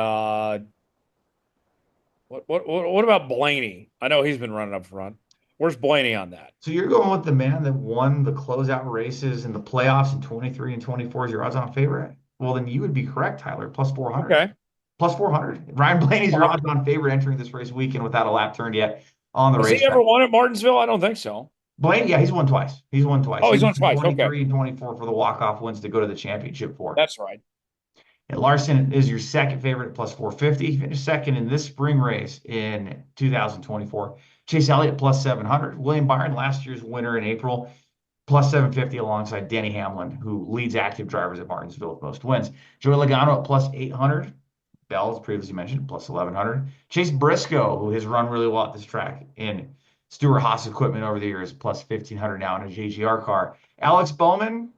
what about Blaney? I know he's been running up front. Where's Blaney on that? So you're going with the man that won the closeout races in the playoffs in 23 and 24 is your odds on favorite? Well, then you would be correct, Tyler. Plus 400. Okay. Plus 400. Ryan Blaney's your odds on favorite entering this race weekend without a lap turned yet on the Has he racetrack. ever won at Martinsville? I don't think so. Blaney, yeah, he's won twice. He's won twice. Oh, He he's won won twice. Okay. 23 and 24 for the walk-off wins to go to the championship for. That's right. And Larson is your second favorite at plus 450. He finished second in this spring race in 2024. Chase Elliott plus 700. William Byron, last year's winner in April, plus 750 alongside Denny Hamlin, who leads active drivers at Martinsville with most wins. Joey Logano at plus 800. Bell, as previously mentioned, plus 1100. Chase Briscoe, who has run really well at this track in Stewart-Haas equipment over the years, plus 1500 now in a JGR car. Alex Bowman,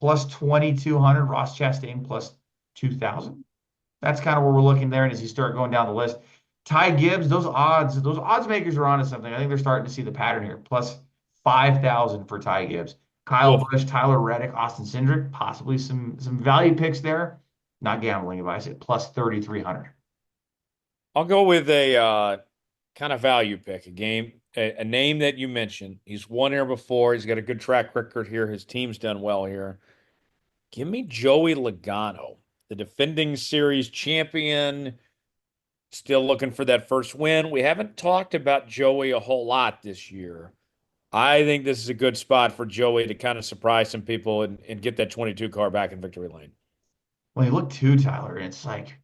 plus 2,200. Ross Chastain plus 2,000. That's kind of where we're looking there. And as you start going down the list, Ty Gibbs, those odds makers are onto something. I think they're starting to see the pattern here. Plus 5,000 for Ty Gibbs. Kyle Well, Busch, Tyler Reddick, Austin Cindric, possibly some value picks there. Not gambling advice at plus 3,300. I'll go with a kind of value pick, a name that you mentioned. He's won here before. He's got a good track record here. His team's done well here. Give me Joey Logano, the defending series champion. Still looking for that first win. We haven't talked about Joey a whole lot this year. I think this is a good spot for Joey to kind of surprise some people and get that 22 car back in victory lane. When you look to Tyler, it's like,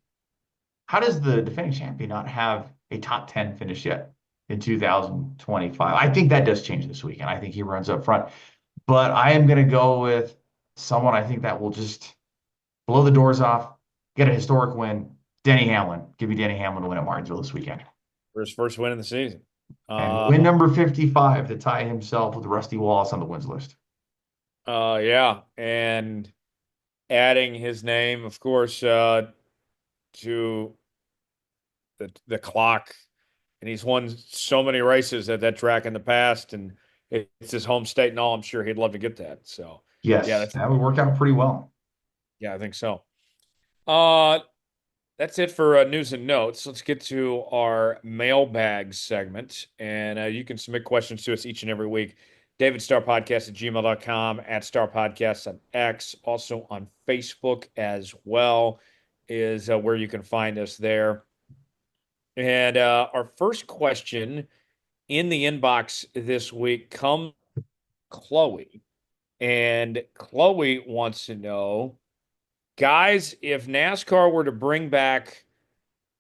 how does the defending champion not have a top 10 finish yet in 2025? I think that does change this weekend. I think he runs up front, but I am going to go with someone I think that will just blow the doors off, get a historic win. Denny Hamlin. Give me Denny Hamlin to win at Martinsville this weekend. For his first win in the season. And win number 55 to tie himself with Rusty Wallace on the wins list. Yeah. And adding his name, of course, to the clock. And he's won so many races at that track in the past, and it's his home state and all. I'm sure he'd love to get that. So, yeah, Yes, that would work out pretty well. yeah, I think so. Uh, that's it for news and notes. Let's get to our mailbag segment. And you can submit questions to us each and every week. DavidStarPodcast at gmail.com, at Star Podcast on X, also on Facebook as well, is where you can find us there. And our first question in the inbox this week comes from Chloe. And Chloe wants to know, guys, if NASCAR were to bring back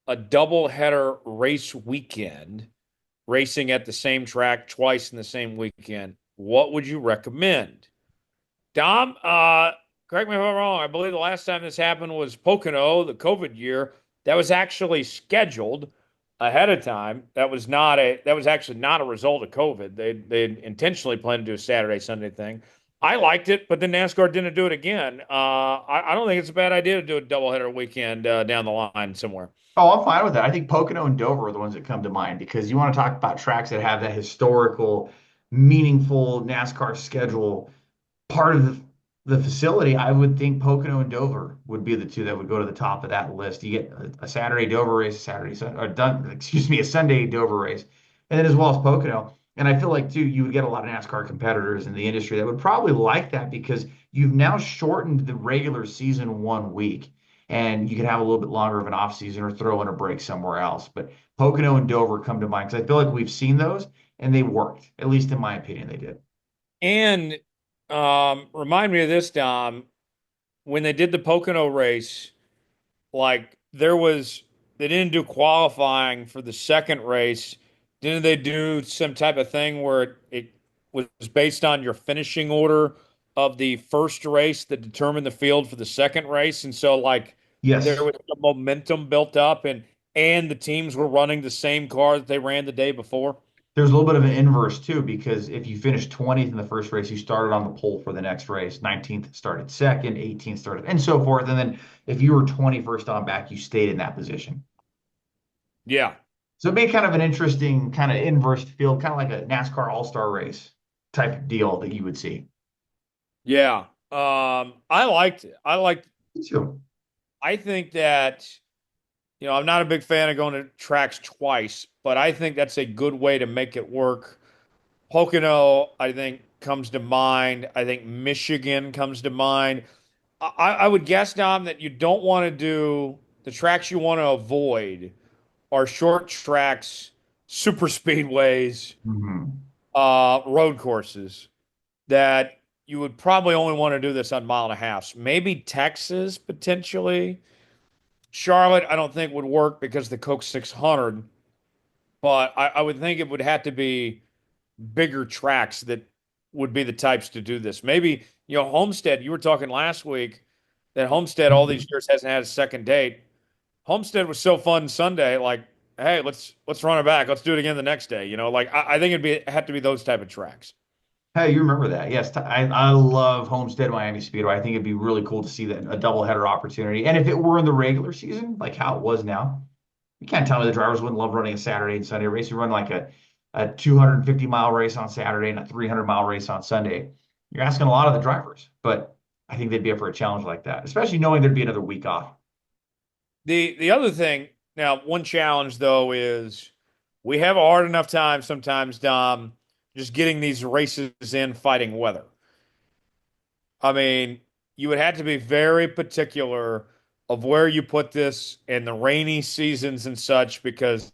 a doubleheader race weekend, racing at the same track twice in the same weekend, what would you recommend? Dom, correct me if I'm wrong. I believe the last time this happened was Pocono, the COVID year. That was actually scheduled ahead of time. That was actually not a result of COVID. They intentionally planned to do a Saturday, Sunday thing. I liked it, but then NASCAR didn't do it again. I don't think it's a bad idea to do a doubleheader weekend down the line somewhere. Oh, I'm fine with that. I think Pocono and Dover are the ones that come to mind because you want to talk about tracks that have that historical, meaningful NASCAR schedule part of the facility. I would think Pocono and Dover would be the two that would go to the top of that list. You get a Saturday Dover race, a Sunday Dover race, and then as well as Pocono. And I feel like too, you would get a lot of NASCAR competitors in the industry that would probably like that because you've now shortened the regular season 1 week and you can have a little bit longer of an off season or throw in a break somewhere else. But Pocono and Dover come to mind because I feel like we've seen those and they worked. At least in my opinion, they did. And remind me of this, Dom, when they did the Pocono race, like they didn't do qualifying for the second race. Didn't they do some type of thing where it was based on your finishing order of the first race that determined the field for the second race? And so like there Yes. was the momentum built up and the teams were running the same car that they ran the day before. There's a little bit of an inverse too, because if you finished 20th in the first race, you started on the pole for the next race. 19th started second, 18th started, and so forth. And then if you were 21st on back, you stayed in that position. Yeah. So it made kind of an interesting kind of inverse field, kind of like a NASCAR All-Star race type of deal that you would see. Yeah. I liked it. Me too. I think that, I'm not a big fan of going to tracks twice, but I think that's a good way to make it work. Pocono, I think, comes to mind. I think Michigan comes to mind. I would guess, Dom, that you don't want to do the tracks you want to avoid are short tracks, super speedways, Mhm. road courses that you would probably only want to do this on mile and a half. Maybe Texas potentially. Charlotte, I don't think would work because the Coke 600, but I would think it would have to be bigger tracks that would be the types to do this. Maybe, Homestead, you were talking last week that Homestead all these years hasn't had a second date. Homestead was so fun Sunday, like, hey, let's run it back. Let's do it again the next day. Like I think have to be those type of tracks. Hey, you remember that? Yes, I love Homestead Miami Speedway. I think it'd be really cool to see that a doubleheader opportunity. And if it were in the regular season, like how it was now, you can't tell me the drivers wouldn't love running a Saturday and Sunday race. You run like a 250-mile race on Saturday and a 300-mile race on Sunday. You're asking a lot of the drivers, but I think they'd be up for a challenge like that, especially knowing there'd be another week off. The other thing, now, one challenge though is we have a hard enough time sometimes, Dom, just getting these races in fighting weather. I mean, you would have to be very particular of where you put this in the rainy seasons and such, because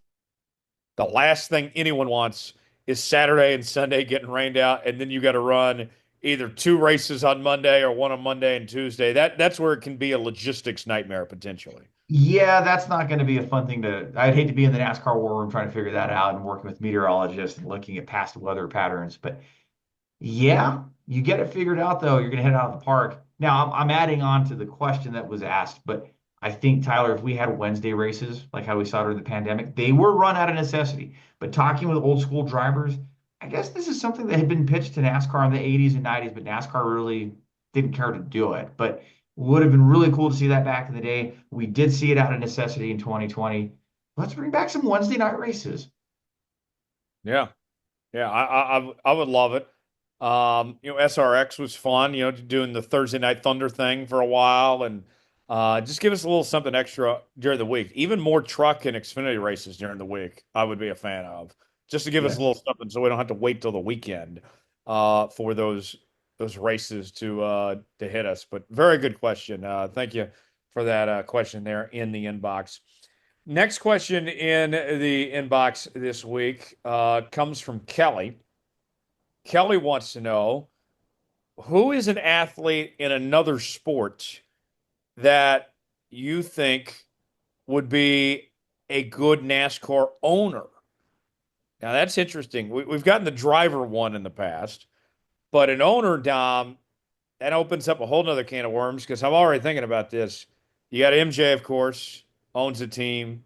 the last thing anyone wants is Saturday and Sunday getting rained out, and then you got to run either two races on Monday or one on Monday and Tuesday. That's where it can be a logistics nightmare potentially. Yeah, that's not going to be a fun thing to. I'd hate to be in the NASCAR war room trying to figure that out and working with meteorologists and looking at past weather patterns. But yeah, you get it figured out though. You're going to head out of the park. Now, I'm adding on to the question that was asked, but I think, Tyler, if we had Wednesday races like how we saw during the pandemic, they were run out of necessity. But talking with old school drivers, I guess this is something that had been pitched to NASCAR in the 80s and 90s, but NASCAR really didn't care to do it. But would have been really cool to see that back in the day. We did see it out of necessity in 2020. Let's bring back some Wednesday night races. Yeah. Yeah, I would love it. SRX was fun, doing the Thursday Night Thunder thing for a while, and just give us a little something extra during the week. Even more truck and Xfinity races during the week, I would be a fan of, just to give us a little Yes. something, so we don't have to wait till the weekend for those races to hit us. But very good question. Thank you for that question there in the inbox. Next question in the inbox this week comes from Kelly. Kelly wants to know, who is an athlete in another sport that you think would be a good NASCAR owner? Now, that's interesting. We've gotten the driver one in the past, but an owner, Dom, that opens up a whole nother can of worms, because I'm already thinking about this. You got MJ, of course, owns a team.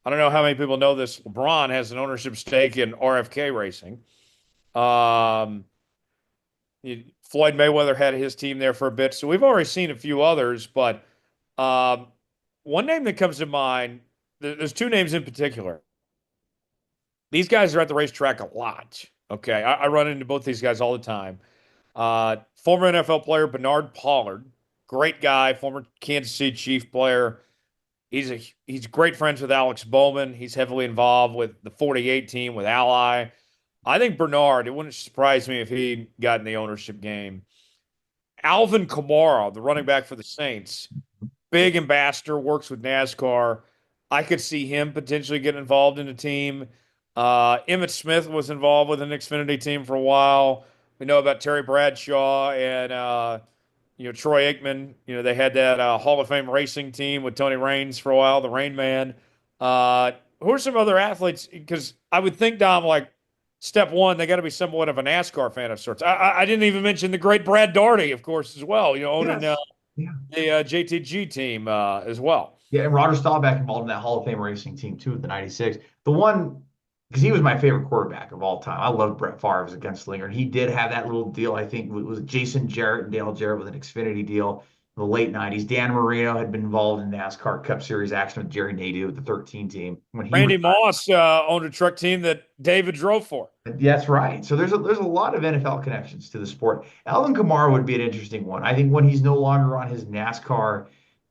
I don't know how many people know this. LeBron has an ownership stake in RFK Racing. Um, Floyd Mayweather had his team there for a bit. So we've already seen a few others, but um, one name that comes to mind, there's two names in particular. These guys are at the racetrack a lot. Okay. I run into both these guys all the time. Former NFL player Bernard Pollard, great guy, former Kansas City Chief player. He's great friends with Alex Bowman. He's heavily involved with the 48 team with Ally. I think Bernard, it wouldn't surprise me if he got in the ownership game. Alvin Kamara, the running back for the Saints, big ambassador, works with NASCAR. I could see him potentially getting involved in a team. Emmett Smith was involved with an Xfinity team for a while. We know about Terry Bradshaw and Troy Aikman. They had that Hall of Fame racing team with Tony Raines for a while, the Rain Man. Who are some other athletes? Because I would think, Dom, like step one, they got to be somewhat of a NASCAR fan of sorts. I didn't even mention the great Brad Daugherty, of course, as well. Owning Yes. Yeah. the JTG team as well. Yeah, and Roger Staubach involved in that Hall of Fame racing team too, the '96. The one, because he was my favorite quarterback of all time. I love Brett Favre as a gunslinger, and he did have that little deal. I think it was Jason Jarrett and Dale Jarrett with an Xfinity deal in the late '90s. Dan Marino had been involved in NASCAR Cup Series action with Jerry Nadeau with the 13 team when he Randy retired. Moss owned a truck team that David drove for. That's right. So there's a lot of NFL connections to the sport. Alvin Kamara would be an interesting one. I think when he's no longer on his NASCAR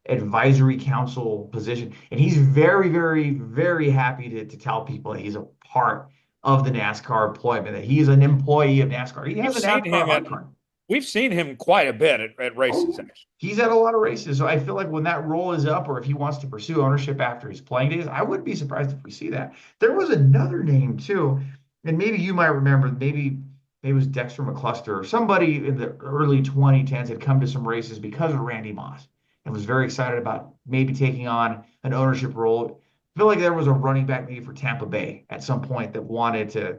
advisory council position, and he's very, very, very happy to tell people that he's a part of the NASCAR employment, that he's an employee of NASCAR. He We've has a seen NASCAR him hard at card. we've seen him quite a bit at races, Oh, actually. he's had a lot of races. So I feel like when that role is up, or if he wants to pursue ownership after his playing days, I wouldn't be surprised if we see that. There was another name too, and maybe you might remember, maybe it was Dexter McCluster or somebody in the early 2010s had come to some races because of Randy Moss and was very excited about maybe taking on an ownership role. I feel like there was a running back maybe for Tampa Bay at some point that wanted to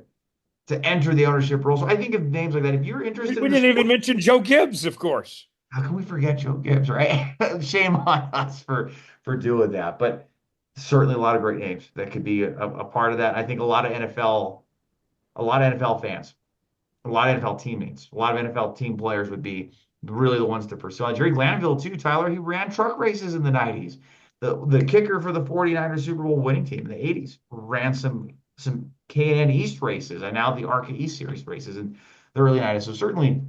enter the ownership role. So I think of names like that. If you're We, interested we in the didn't even sport, mention Joe Gibbs, of course. how can we forget Joe Gibbs, right? Shame on us for doing that. But certainly a lot of great names that could be a part of that. I think a lot of NFL fans a lot of NFL teammates. A lot of NFL team players would be really the ones to pursue. Jerry Glanville, too, Tyler, he ran truck races in the 90s. The kicker for the 49ers Super Bowl winning team in the 80s ran some K&N East races and now the ARCA East Series races in the early 90s. So certainly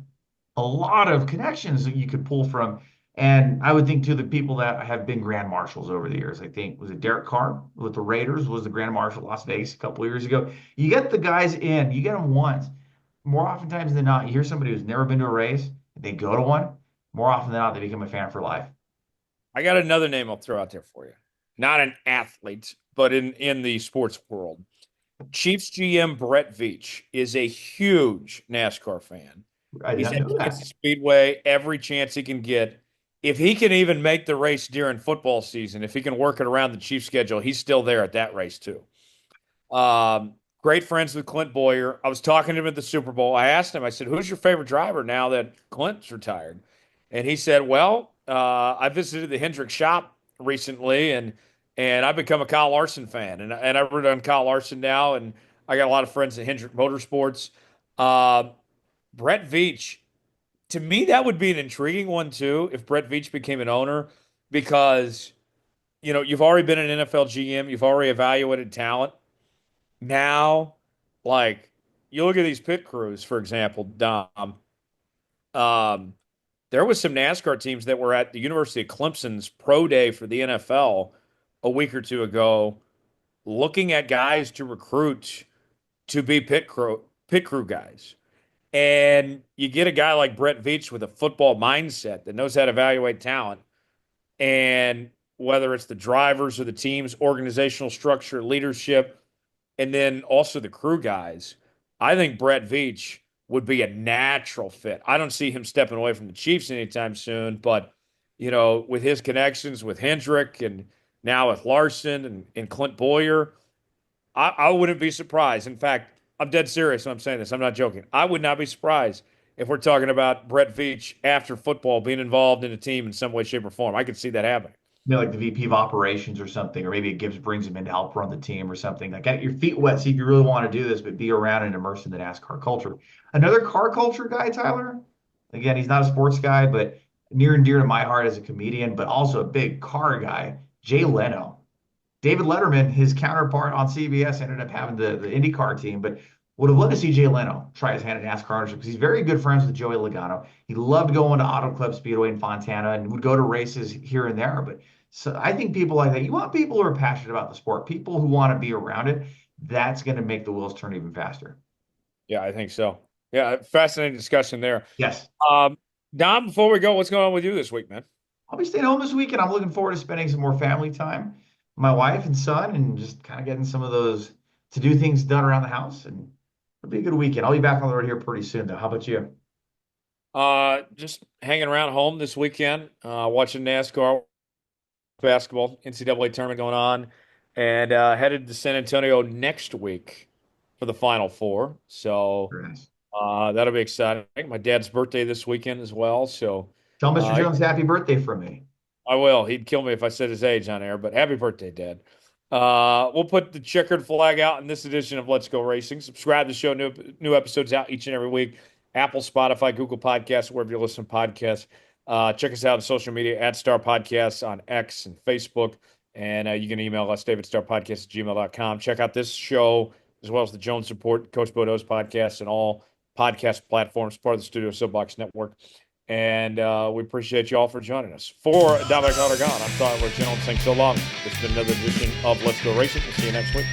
a lot of connections that you could pull from. And I would think too, the people that have been grand marshals over the years, I think, was it Derek Carr with the Raiders, was the grand marshal of Las Vegas a couple of years ago. You get the guys in, you get them once. More oftentimes than not, you hear somebody who's never been to a race, they go to one. More often than not, they become a fan for life. I got another name I'll throw out there for you. Not an athlete, but in the sports world. Chiefs GM Brett Veach is a huge NASCAR fan. I did He's not at know that. Kansas Speedway every chance he can get. If he can even make the race during football season, if he can work it around the Chiefs schedule, he's still there at that race too. Great friends with Clint Boyer. I was talking to him at the Super Bowl. I asked him, I said, who's your favorite driver now that Clint's retired? And he said, well, I visited the Hendrick shop recently and I've become a Kyle Larson fan. And I've on Kyle Larson now, and I got a lot of friends at Hendrick Motorsports. Uh, Brett Veach, to me, that would be an intriguing one too, if Brett Veach became an owner, because you've already been an NFL GM, you've already evaluated talent. Now, like you look at these pit crews, for example, Dom. Um, there was some NASCAR teams that were at the University of Clemson's pro day for the NFL a week or two ago, looking at guys to recruit to be pit crew guys. And you get a guy like Brett Veach with a football mindset that knows how to evaluate talent. And whether it's the drivers or the team's organizational structure, leadership, and then also the crew guys, I think Brett Veach would be a natural fit. I don't see him stepping away from the Chiefs anytime soon, but with his connections with Hendrick and now with Larson and Clint Boyer, I wouldn't be surprised. In fact, I'm dead serious when I'm saying this. I'm not joking. I would not be surprised if we're talking about Brett Veach after football being involved in a team in some way, shape, or form. I could see that happening. Like the VP of operations or something, or maybe Gibbs brings him in to help run the team or something. Like get your feet wet, see if you really want to do this, but be around and immersed in the NASCAR culture. Another car culture guy, Tyler. Again, he's not a sports guy, but near and dear to my heart as a comedian, but also a big car guy, Jay Leno. David Letterman, his counterpart on CBS, ended up having the IndyCar team, but would have loved to see Jay Leno try his hand at NASCAR ownership because he's very good friends with Joey Logano. He loved going to Auto Club Speedway in Fontana and would go to races here and there. But so I think people like that, you want people who are passionate about the sport, people who want to be around it. That's going to make the wheels turn even faster. Yeah, I think so. Yeah, fascinating discussion there. Yes. Dom, before we go, what's going on with you this week, man? I'll be staying home this weekend. I'm looking forward to spending some more family time with my wife and son and just kind of getting some of those to do things done around the house. And it'll be a good weekend. I'll be back on the road here pretty soon, though. How about you? Just hanging around home this weekend, watching NASCAR basketball, NCAA tournament going on, and headed to San Antonio next week for the Final Four. So Yes. that'll be exciting. My dad's birthday this weekend as well. So Tell Mr. Jones happy birthday from me. I will. He'd kill me if I said his age on air, but happy birthday, Dad. We'll put the checkered flag out in this edition of Let's Go Racing. Subscribe to the show. New episodes out each and every week. Apple, Spotify, Google Podcasts, wherever you listen to podcasts. Check us out on social media at Star Podcasts on X and Facebook. And you can email us, davidstarpodcast@gmail.com. Check out this show as well as the Jones Report, Coach Bodo's podcast, and all podcast platforms, part of the Studio Soapbox Network. And we appreciate you all for joining us. For Dominic Aragon, I'm Tyler Gentleman saying so long. This has been another edition of Let's Go Racing. We'll see you next week.